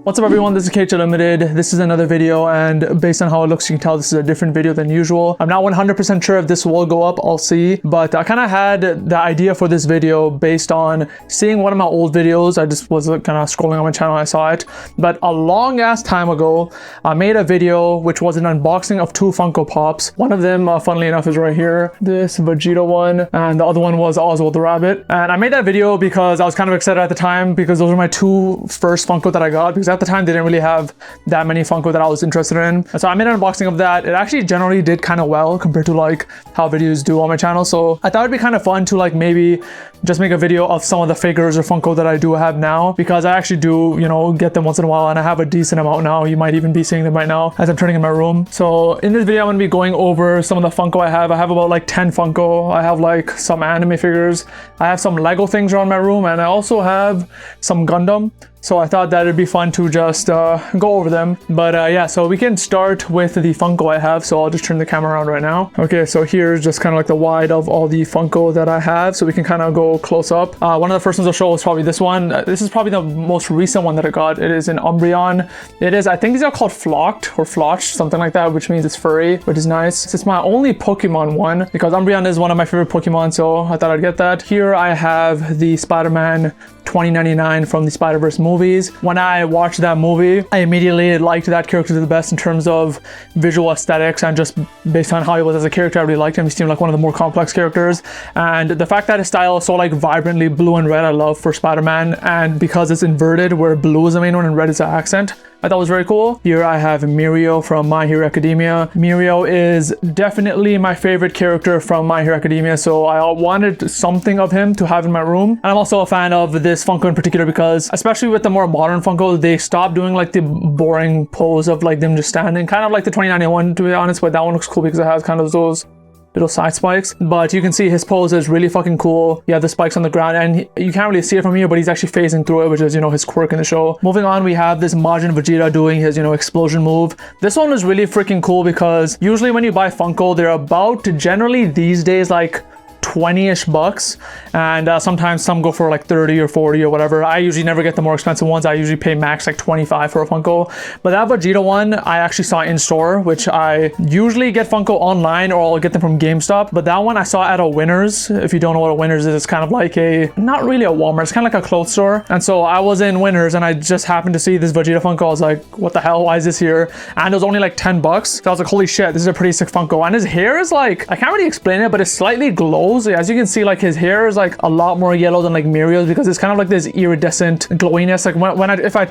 What's up everyone, this is KhUnlimited. This is another video, and based on how it looks you can tell this is a different video than usual. I'm not 100% sure if this will go up, I'll see, but I kind of had the idea for this video based on seeing one of my old videos. I just was kind of scrolling on my channel and I saw it, but a long ass time ago I made a video which was an unboxing of two Funko Pops. One of them funnily enough is right here, this Vegeta one, and the other one was Oswald the Rabbit. And I made that video because I was kind of excited at the time because those were my two first Funko that I got, because at the time they didn't really have that many Funko that I was interested in. And so I made an unboxing of that. It actually generally did kind of well compared to like how videos do on my channel. So I thought it'd be kind of fun to like maybe just make a video of some of the figures or Funko that I do have now, because I actually do, you know, get them once in a while, and I have a decent amount now. You might even be seeing them right now as I'm turning in my room. So in this video I'm going to be going over some of the Funko I have. I have about like 10 Funko. I have like some anime figures. I have some Lego things around my room, and I also have some Gundam. So I thought that it'd be fun to just go over them. But yeah, so we can start with the Funko I have. So I'll just turn the camera around right now. Okay, so here's just kind of like the wide of all the Funko that I have. So we can kind of go close up. One of the first ones I'll show is probably this one. This is probably the most recent one that I got. It is an Umbreon. It is, I think these are called flocked or flotched, something like that, which means it's furry, which is nice. It's my only Pokemon one because Umbreon is one of my favorite Pokemon, so I thought I'd get that. Here I have the Spider-Man 2099 from the Spider-Verse movies. When I watched that movie, I immediately liked that character the best in terms of visual aesthetics, and just based on how he was as a character, I really liked him. He seemed like one of the more complex characters, and the fact that his style is so like vibrantly blue and red I love for Spider-Man, and because it's inverted where blue is the main one and red is the accent, I thought was very cool. Here I have Mirio from My Hero Academia. Mirio is definitely my favorite character from My Hero Academia, so I wanted something of him to have in my room. And I'm also a fan of this Funko in particular because, especially with the more modern Funko, they stopped doing like the boring pose of like them just standing, kind of like the 2091 to be honest, but that one looks cool because it has kind of those little side spikes. But you can see his pose is really fucking cool. Yeah, the spikes on the ground, and you can't really see it from here, but he's actually phasing through it, which is, you know, his quirk in the show. Moving on, we have this Majin Vegeta doing his, you know, explosion move. This one is really freaking cool because usually when you buy Funko, they're about to generally these days like 20-ish bucks, and sometimes some go for like 30 or 40 or whatever. I usually never get the more expensive ones. I usually pay max like 25 for a Funko, but that Vegeta one I actually saw in store, which I usually get Funko online or I'll get them from GameStop, but that one I saw at a Winners. If you don't know what a Winners is, it's kind of like a, not really a Walmart, it's kind of like a clothes store. And so I was in Winners and I just happened to see this Vegeta Funko. I was like, what the hell, why is this here? And it was only like 10 bucks. So I was like, holy shit, this is a pretty sick Funko. And his hair is like, I can't really explain it, but it slightly glows. As you can see, like his hair is like a lot more yellow than like Mirio's, because it's kind of like this iridescent glowiness. Like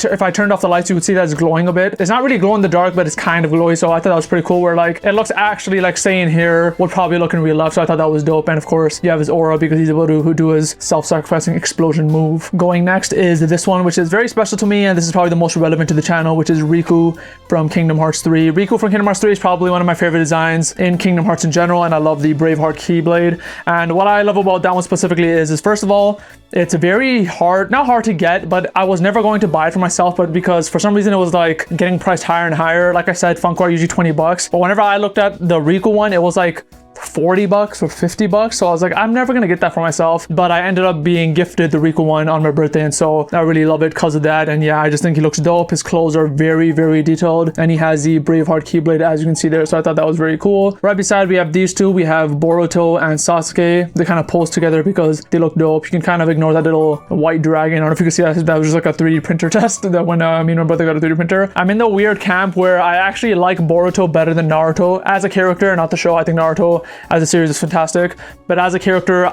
if I turned off the lights, you would see that it's glowing a bit. It's not really glow in the dark, but it's kind of glowy. So I thought that was pretty cool, where like it looks actually like saying here would probably look in real life. So I thought that was dope. And of course you have his aura because he's able to do his self-sacrificing explosion move. Going next is this one, which is very special to me, and this is probably the most relevant to the channel, which is Riku from Kingdom Hearts 3. Riku from Kingdom Hearts 3 is probably one of my favorite designs in Kingdom Hearts in general, and I love the Braveheart Keyblade. And what I love about that one specifically is first of all, it's very hard, not hard to get, but I was never going to buy it for myself, but because for some reason it was like getting priced higher and higher. Like I said, Funko are usually 20 bucks, but whenever I looked at the Riku one, it was like 40 bucks or 50 bucks. So I was like, I'm never gonna get that for myself, but I ended up being gifted the Riku one on my birthday, and so I really love it because of that. And yeah, I just think he looks dope. His clothes are very, very detailed, and he has the Braveheart Keyblade as you can see there, so I thought that was very cool. Right beside we have these two. We have Boruto and Sasuke. They kind of pose together because they look dope. You can kind of ignore that little white dragon. I don't know if you can see that. That was just like a 3D printer test that when me and my brother got a 3D printer. I'm in the weird camp where I actually like Boruto better than Naruto as a character, not the show. I think Naruto as a series is fantastic, but as a character,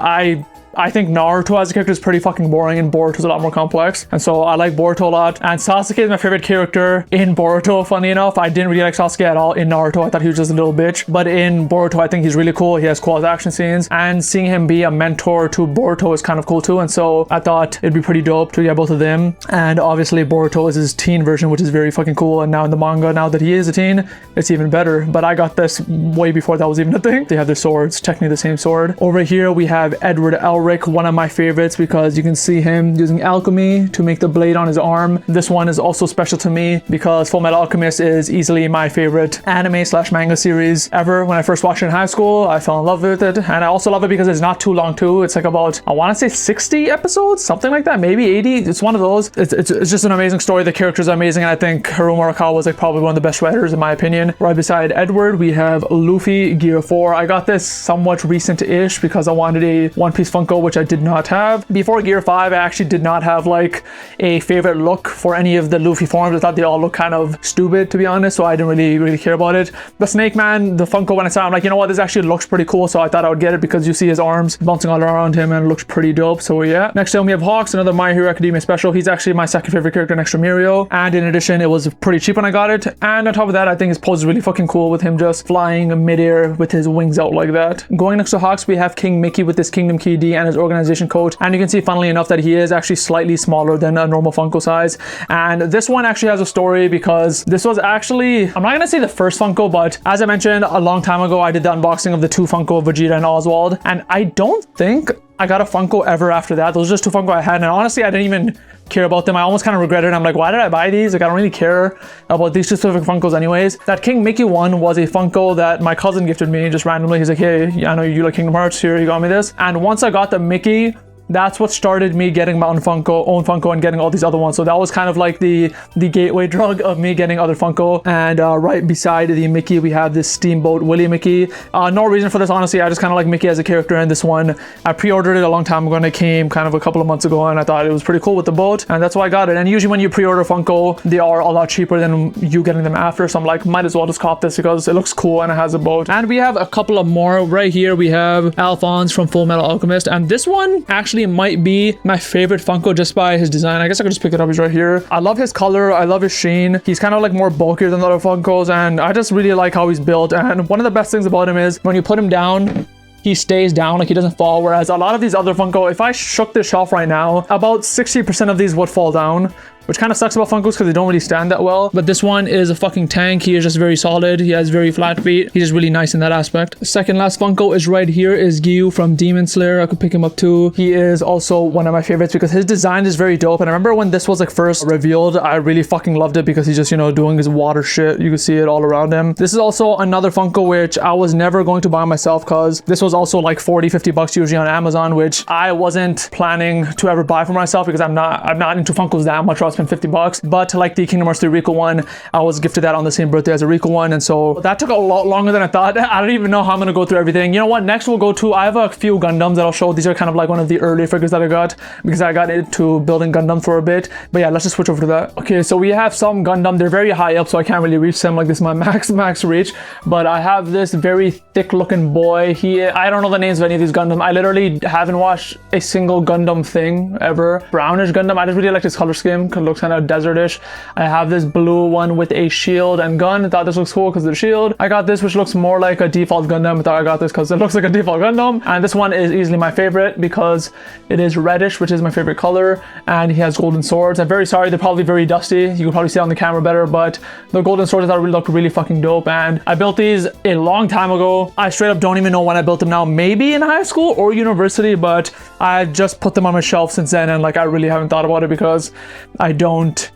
I think Naruto as a character is pretty fucking boring, and Boruto's a lot more complex. And so I like Boruto a lot. And Sasuke is my favorite character in Boruto, funny enough. I didn't really like Sasuke at all in Naruto. I thought he was just a little bitch. But in Boruto, I think he's really cool. He has cool action scenes. And seeing him be a mentor to Boruto is kind of cool too. And so I thought it'd be pretty dope to get both of them. And obviously Boruto is his teen version, which is very fucking cool. And now in the manga, now that he is a teen, it's even better. But I got this way before that was even a thing. They have their swords, technically the same sword. Over here, we have Edward Elric Rick, one of my favorites because you can see him using alchemy to make the blade on his arm. This one is also special to me because Full Metal Alchemist is easily my favorite anime slash manga series ever. When I first watched it in high school, I fell in love with it. And I also love it because it's not too long too. It's like about, I want to say 60 episodes, something like that, maybe 80. It's one of those. It's just an amazing story. The characters are amazing. And I think KhUnlimited was like probably one of the best writers in my opinion. Right beside Edward, we have Luffy Gear 4. I got this somewhat recent-ish because I wanted a One Piece Funko, which I did not have. Before Gear 5, I actually did not have like a favorite look for any of the Luffy forms. I thought they all looked kind of stupid, to be honest, so I didn't really care about it. The Snake Man, the Funko, when I saw it, I'm like, you know what, this actually looks pretty cool, so I thought I would get it because you see his arms bouncing all around him and it looks pretty dope, so yeah. Next down we have Hawks, another My Hero Academia special. He's actually my second favorite character next to Mirio, and in addition, it was pretty cheap when I got it, and on top of that, I think his pose is really fucking cool with him just flying midair with his wings out like that. Going next to Hawks, we have King Mickey with his Kingdom Key D and his organization coat, and you can see funnily enough that he is actually slightly smaller than a normal Funko size. And this one actually has a story because this was actually, I'm not gonna say the first Funko, but as I mentioned a long time ago, I did the unboxing of the two Funko of Vegeta and Oswald, and I don't think I got a Funko ever after that. Those are just two Funko I had, and honestly I didn't even care about them. I almost kind of regretted it. I'm like, why did I buy these? Like, I don't really care about these specific Funkos anyways. That King Mickey one was a Funko that my cousin gifted me just randomly. He's like, hey, I know you like Kingdom Hearts, here, he got me this. And once I got the Mickey, that's what started me getting my own Funko and getting all these other ones. So that was kind of like the gateway drug of me getting other Funko. And right beside the Mickey, we have this Steamboat Willie Mickey. No reason for this, honestly. I just kind of like Mickey as a character, and this one, I pre-ordered it a long time ago and it came kind of a couple of months ago, and I thought it was pretty cool with the boat, and that's why I got it. And usually when you pre-order Funko, they are a lot cheaper than you getting them after. So I'm like, might as well just cop this because it looks cool and it has a boat. And we have a couple of more right here. We have Alphonse from Full Metal Alchemist, and this one actually might be my favorite Funko just by his design. I guess I could just pick it up. He's right here. I love his color. I love his sheen. He's kind of like more bulkier than the other Funkos, and I just really like how he's built. And one of the best things about him is when you put him down, he stays down, like he doesn't fall. Whereas a lot of these other Funko, if I shook this shelf right now, about 60% of these would fall down, which kind of sucks about Funkos because they don't really stand that well. But this one is a fucking tank. He is just very solid. He has very flat feet. He's just really nice in that aspect. Second last Funko is right here, is Gyu from Demon Slayer. I could pick him up too. He is also one of my favorites because his design is very dope. And I remember when this was like first revealed, I really fucking loved it because he's just, you know, doing his water shit. You can see it all around him. This is also another Funko which I was never going to buy myself because this was also like 40-50 bucks usually on Amazon, which I wasn't planning to ever buy for myself because I'm not into Funkos that much. I spent 50 bucks, but like the Kingdom Hearts 3 Rico one, I was gifted that on the same birthday as a Rico one, and so that took a lot longer than I thought. I don't even know how I'm gonna go through everything. You know what, next we'll go to, I have a few Gundams that I'll show. These are kind of like one of the early figures that I got because I got into building Gundam for a bit, but yeah, let's just switch over to that. Okay, so we have some Gundam. They're very high up, so I can't really reach them. Like, this is my max reach, but I have this very thick looking boy. I don't know the names of any of these Gundam. I literally haven't watched a single Gundam thing ever. Brownish Gundam, I just really like his color scheme because it looks kind of desertish. I have this blue one with a shield and gun. I thought this looks cool because of the shield. I got this which looks more like a default Gundam. I thought I got this because it looks like a default Gundam. And this one is easily my favorite because it is reddish, which is my favorite color, and he has golden swords. I'm very sorry, they're probably very dusty. You can probably see it on the camera better, but the golden swords I thought really look really fucking dope, and I built these a long time ago. I straight up don't even know when I built them now, maybe in high school or university, but I just put them on my shelf since then, and like I really haven't thought about it because I don't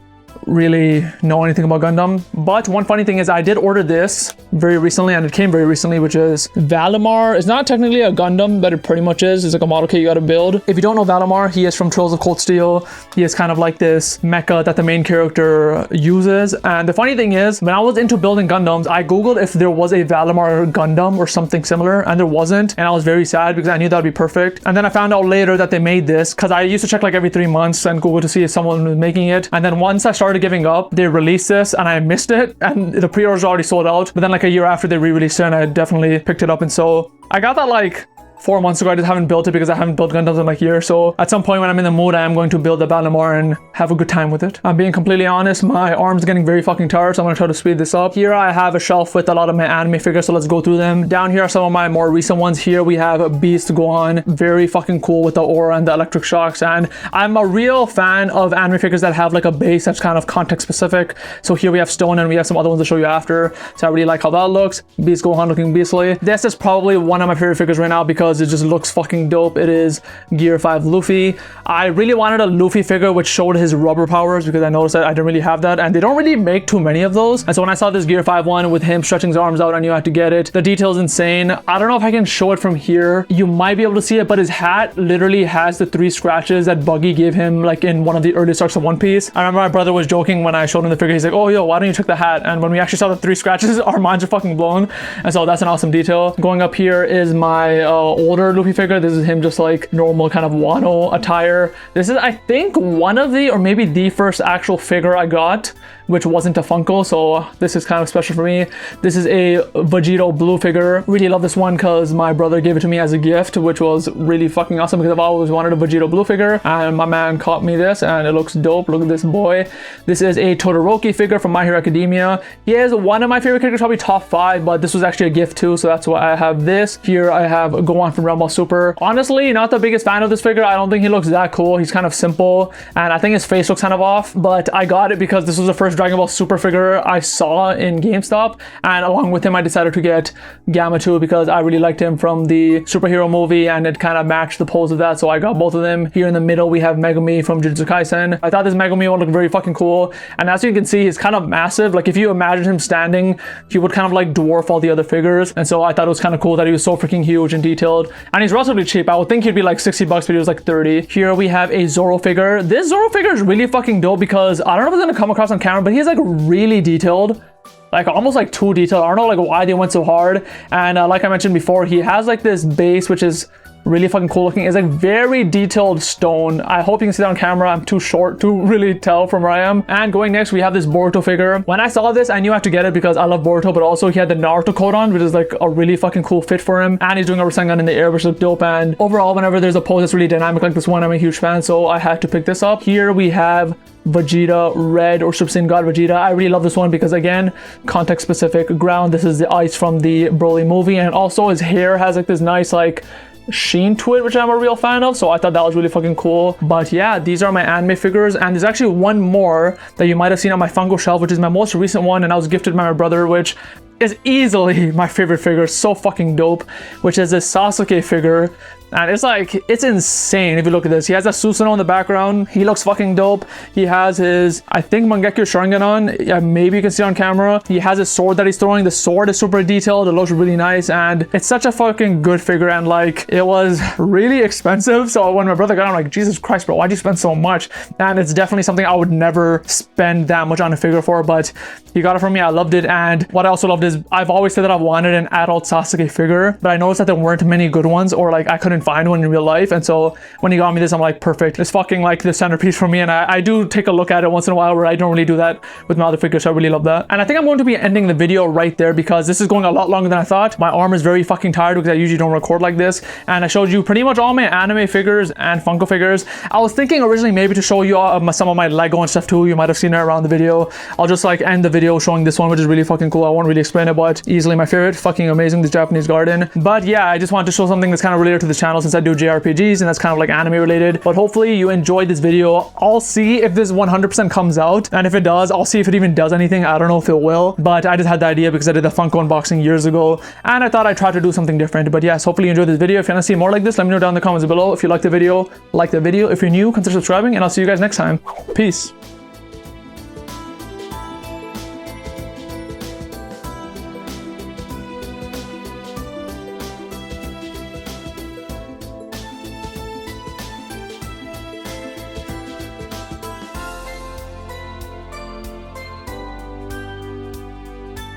really know anything about Gundam. But one funny thing is I did order this very recently, and it came very recently, which is Valimar. It's not technically a Gundam, but it pretty much is. It's like a model kit you gotta build. If you don't know Valimar, he is from Trolls of Cold Steel. He is kind of like this mecha that the main character uses. And the funny thing is, when I was into building Gundams, I googled if there was a Valimar Gundam or something similar, and there wasn't, and I was very sad because I knew that'd be perfect. And then I found out later that they made this because I used to check like every 3 months and Google to see if someone was making it. And then once I started giving up, they released this and I missed it, and the pre-orders already sold out. But then like a year after they re-released it, and I definitely picked it up, and so I got that like 4 months ago. I just haven't built it because I haven't built Gundams in like a year. So at some point when I'm in the mood, I am going to build the Valimar and have a good time with it. I'm being completely honest, my arm's getting very fucking tired, so I'm gonna try to speed this up. Here I have a shelf with a lot of my anime figures, so let's go through them. Down here are some of my more recent ones. Here we have Beast Gohan, very fucking cool with the aura and the electric shocks, and I'm a real fan of anime figures that have like a base that's kind of context specific. So here we have Stone, and we have some other ones to show you after. So I really like how that looks. Beast Gohan looking beastly. This is probably one of my favorite figures right now because because it just looks fucking dope. It is Gear 5 Luffy. I really wanted a Luffy figure which showed his rubber powers because I noticed that I didn't really have that, and they don't really make too many of those. And so when I saw this Gear 5 one with him stretching his arms out, I knew I had to get it. The detail is insane. I don't know if I can show it from here. You might be able to see it, but his hat literally has the 3 scratches that Buggy gave him like in one of the earliest arcs of One Piece. I remember my brother was joking when I showed him the figure. He's like, oh yo, why don't you check the hat? And when we actually saw the 3 scratches, our minds are fucking blown. And so that's an awesome detail. Going up here is my older Luffy figure. This is him just like normal kind of Wano attire. This is, I think, one of the, or maybe the first actual figure I got which wasn't a Funko, so this is kind of special for me. This is a Vegito blue figure. Really love this one because my brother gave it to me as a gift, which was really fucking awesome because I've always wanted a Vegito blue figure, and my man caught me this and it looks dope. Look at this boy. This is a Todoroki figure from My Hero Academia. He is one of my favorite characters, probably top 5, but this was actually a gift too, so that's why I have this. Here I have Gohan from Dragon Ball Super. Honestly, not the biggest fan of this figure. I don't think he looks that cool. He's kind of simple, and I think his face looks kind of off, but I got it because this was the first Dragon Ball Super figure I saw in GameStop, and along with him I decided to get Gamma too because I really liked him from the superhero movie and it kind of matched the pose of that, so I got both of them. Here in the middle we have Megumi from Jujutsu Kaisen. I thought this Megumi one looked very fucking cool, and as you can see he's kind of massive. Like if you imagine him standing, he would kind of like dwarf all the other figures, and so I thought it was kind of cool that he was so freaking huge and detailed, and he's relatively cheap. I would think he'd be like $60, but he was like 30. Here we have a Zoro figure. This Zoro figure is really fucking dope because I don't know if it's gonna come across on camera, but he's like really detailed, like almost like too detailed. I don't know like why they went so hard, and like I mentioned before, he has like this base which is really fucking cool looking. It's like very detailed stone. I hope you can see that on camera. I'm too short to really tell from where I am. And going next, we have this Boruto figure. When I saw this, I knew I had to get it because I love Boruto, but also he had the Naruto coat on, which is like a really fucking cool fit for him. And he's doing a Rasengan in the air, which looks dope. And overall, whenever there's a pose that's really dynamic like this one, I'm a huge fan, so I had to pick this up. Here we have Vegeta Red, or Super Saiyan God Vegeta. I really love this one because again, context specific ground. This is the ice from the Broly movie, and also his hair has like this nice like sheen to it, which I'm a real fan of, so I thought that was really fucking cool. But yeah, these are my anime figures, and there's actually one more that you might have seen on my Funko shelf, which is my most recent one, and I was gifted by my brother, which is easily my favorite figure. So fucking dope, which is this Sasuke figure. And it's like, it's insane if you look at this. He has a Susanoo in the background. He looks fucking dope. He has his, I think, Mangekyo Sharingan on. Yeah, maybe you can see on camera. He has his sword that he's throwing. The sword is super detailed. It looks really nice. And it's such a fucking good figure. And like, it was really expensive. So when my brother got it, I'm like, Jesus Christ, bro, why'd you spend so much? And it's definitely something I would never spend that much on a figure for. But he got it from me. I loved it. And what I also loved is, I've always said that I've wanted an adult Sasuke figure, but I noticed that there weren't many good ones, or like I couldn't find one in real life. And so when he got me this, I'm like, perfect. It's fucking like the centerpiece for me, and I do take a look at it once in a while, where I don't really do that with my other figures, so I really love that. And I think I'm going to be ending the video right there because this is going a lot longer than I thought. My arm is very fucking tired because I usually don't record like this, and I showed you pretty much all my anime figures and Funko figures. I was thinking originally maybe to show you some of my Lego and stuff too. You might have seen it around the video. I'll just like end the video showing this one, which is really fucking cool. I won't really explain it, but easily my favorite. Fucking amazing, this Japanese garden. But yeah, I just wanted to show something that's kind of related to the channel since I do JRPGs, and that's kind of like anime related. But hopefully you enjoyed this video. I'll see if this 100% comes out, and if it does, I'll see if it even does anything. I don't know if it will, but I just had the idea because I did the Funko unboxing years ago, and I thought I'd try to do something different. But yes, hopefully you enjoyed this video. If you want to see more like this, let me know down in the comments below. If you like the video, like the video. If you're new, consider subscribing, and I'll see you guys next time. Peace.